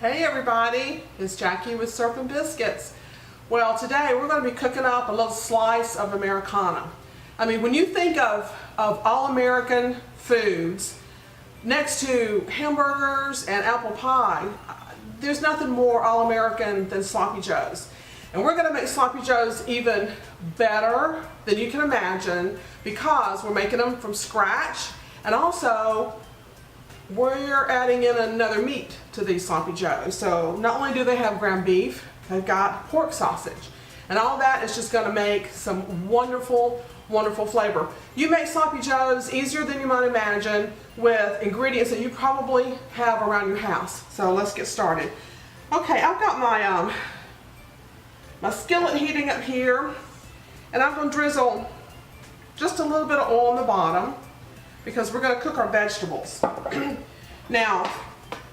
Hey everybody, it's Jackie with Syrup and Biscuits. Well, today we're going to be cooking up a little slice of Americana. I mean, when you think of all-American foods, next to hamburgers and apple pie, there's nothing more all-American than sloppy joes. And we're going to make sloppy joes even better than you can imagine because we're making them from scratch, and also we're adding in another meat to these sloppy joes. So not only do they have ground beef, they've got pork sausage. And all that is just going to make some wonderful, wonderful flavor. You make sloppy joes easier than you might imagine with ingredients that you probably have around your house. So let's get started. Okay, I've got my skillet heating up here, and I'm going to drizzle just a little bit of oil on the bottom because we're going to cook our vegetables. Now,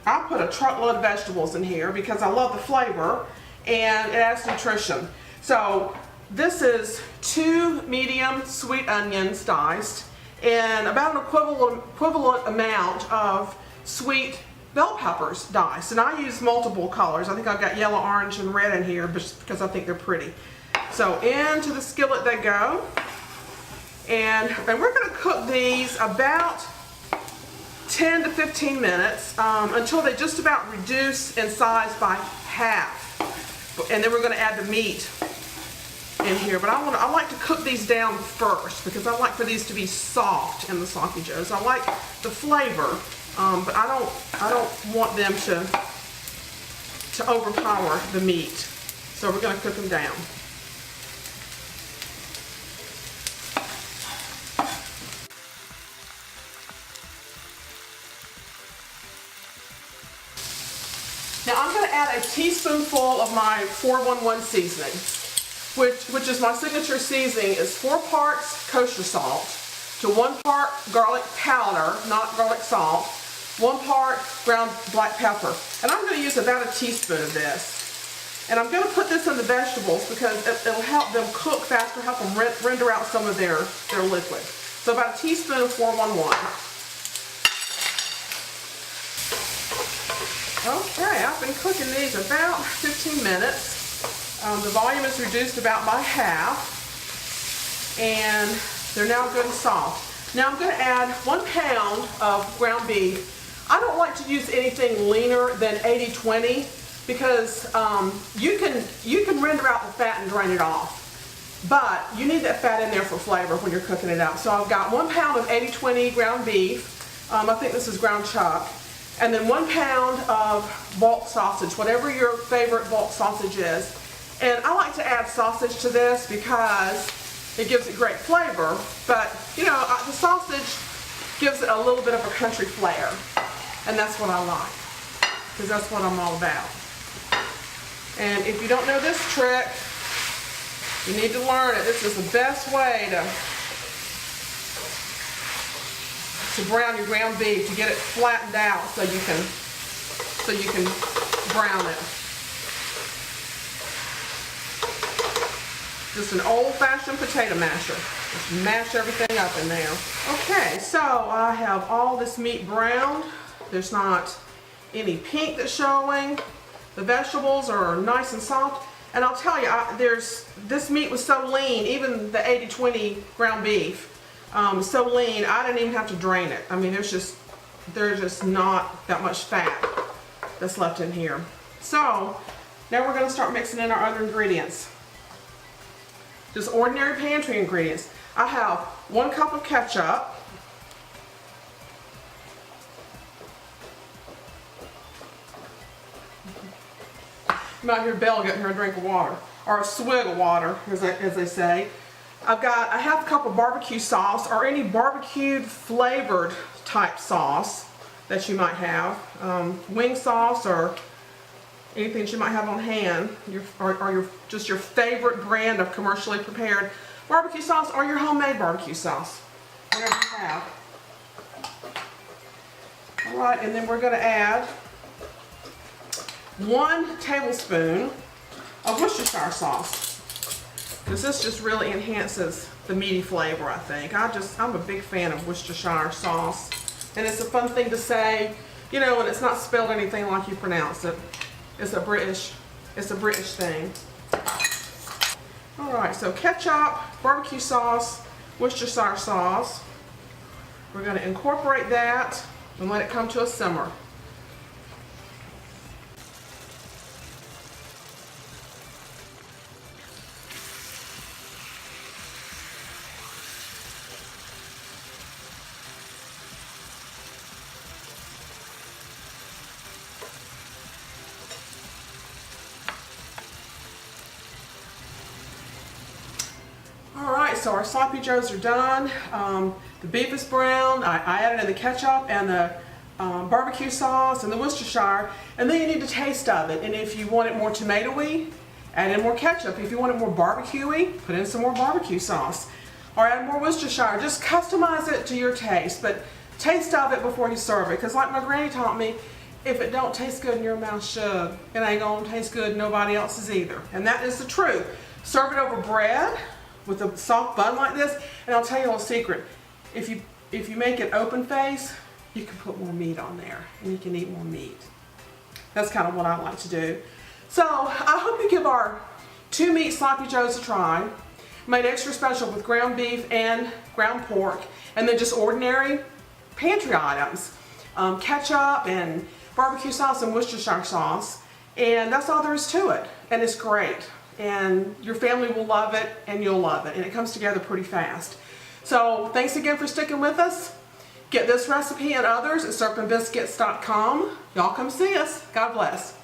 I put a truckload of vegetables in here because I love the flavor and it adds nutrition. So this is 2 medium sweet onions diced and about an equivalent amount of sweet bell peppers diced. And I use multiple colors. I think I've got yellow, orange, and red in here just because I think they're pretty. So into the skillet they go. And we're going to cook these about 10 to 15 minutes until they just about reduce in size by half. And then we're going to add the meat in here. But I like to cook these down first because I like for these to be soft in the sloppy joes. I like the flavor, but I don't want them to overpower the meat. So we're going to cook them down. Now I'm going to add a teaspoonful of my 411 seasoning, which is my signature seasoning. Is 4 parts kosher salt to 1 part garlic powder, not garlic salt, 1 part ground black pepper. And I'm going to use about a teaspoon of this. And I'm going to put this in the vegetables because it'll help them cook faster, help them render out some of their liquid. So about a teaspoon of 411. Okay, I've been cooking these about 15 minutes. The volume is reduced about by half, and they're now good and soft. Now I'm going to add 1 pound of ground beef. I don't like to use anything leaner than 80-20 because you can render out the fat and drain it off. But you need that fat in there for flavor when you're cooking it up. So I've got 1 pound of 80-20 ground beef. I think this is ground chuck. And then 1 pound of bulk sausage, whatever your favorite bulk sausage is. And I like to add sausage to this because it gives it great flavor. But, you know, the sausage gives it a little bit of a country flair. And that's what I like, because that's what I'm all about. And if you don't know this trick, you need to learn it. This is the best way to brown your ground beef, to get it flattened out so you can brown it. Just an old-fashioned potato masher. Just mash everything up in there. Okay, so I have all this meat browned. There's not any pink that's showing. The vegetables are nice and soft. And I'll tell you, this meat was so lean, even the 80-20 ground beef, so lean, I didn't even have to drain it. I mean, there's just not that much fat that's left in here. So now we're going to start mixing in our other ingredients. Just ordinary pantry ingredients. I have 1 cup of ketchup. You might hear Belle getting her a drink of water, or a swig of water, as they say. I've got a ½ cup of barbecue sauce, or any barbecued flavored type sauce that you might have. Wing sauce or anything that you might have on hand, or just your favorite brand of commercially prepared barbecue sauce, or your homemade barbecue sauce, whatever you have. Alright, and then we're going to add 1 tablespoon of Worcestershire sauce, because this just really enhances the meaty flavor, I think. I'm a big fan of Worcestershire sauce, and it's a fun thing to say You know, and it's not spelled anything like you pronounce it. It's a British thing. All right, so ketchup, barbecue sauce, Worcestershire sauce. We're going to incorporate that and let it come to a simmer. Alright, so our sloppy joes are done. The beef is brown. I added in the ketchup and the barbecue sauce and the Worcestershire. And then you need a taste of it. And if you want it more tomatoey, add in more ketchup. If you want it more barbecue-y, put in some more barbecue sauce. Or add more Worcestershire. Just customize it to your taste. But taste of it before you serve it. Because like my granny taught me, if it don't taste good in your mouth, shug, it ain't gonna taste good in nobody else's either. And that is the truth. Serve it over bread with a soft bun like this, and I'll tell you a little secret. If you make it open face, you can put more meat on there, and you can eat more meat. That's kind of what I like to do. So I hope you give our 2 meat sloppy joes a try. Made extra special with ground beef and ground pork, and then just ordinary pantry items. Ketchup and barbecue sauce and Worcestershire sauce, and that's all there is to it, and it's great. And your family will love it, and you'll love it, and it comes together pretty fast. So thanks again for sticking with us. Get this recipe and others at serpentbiscuits.com. Y'all come see us. God bless.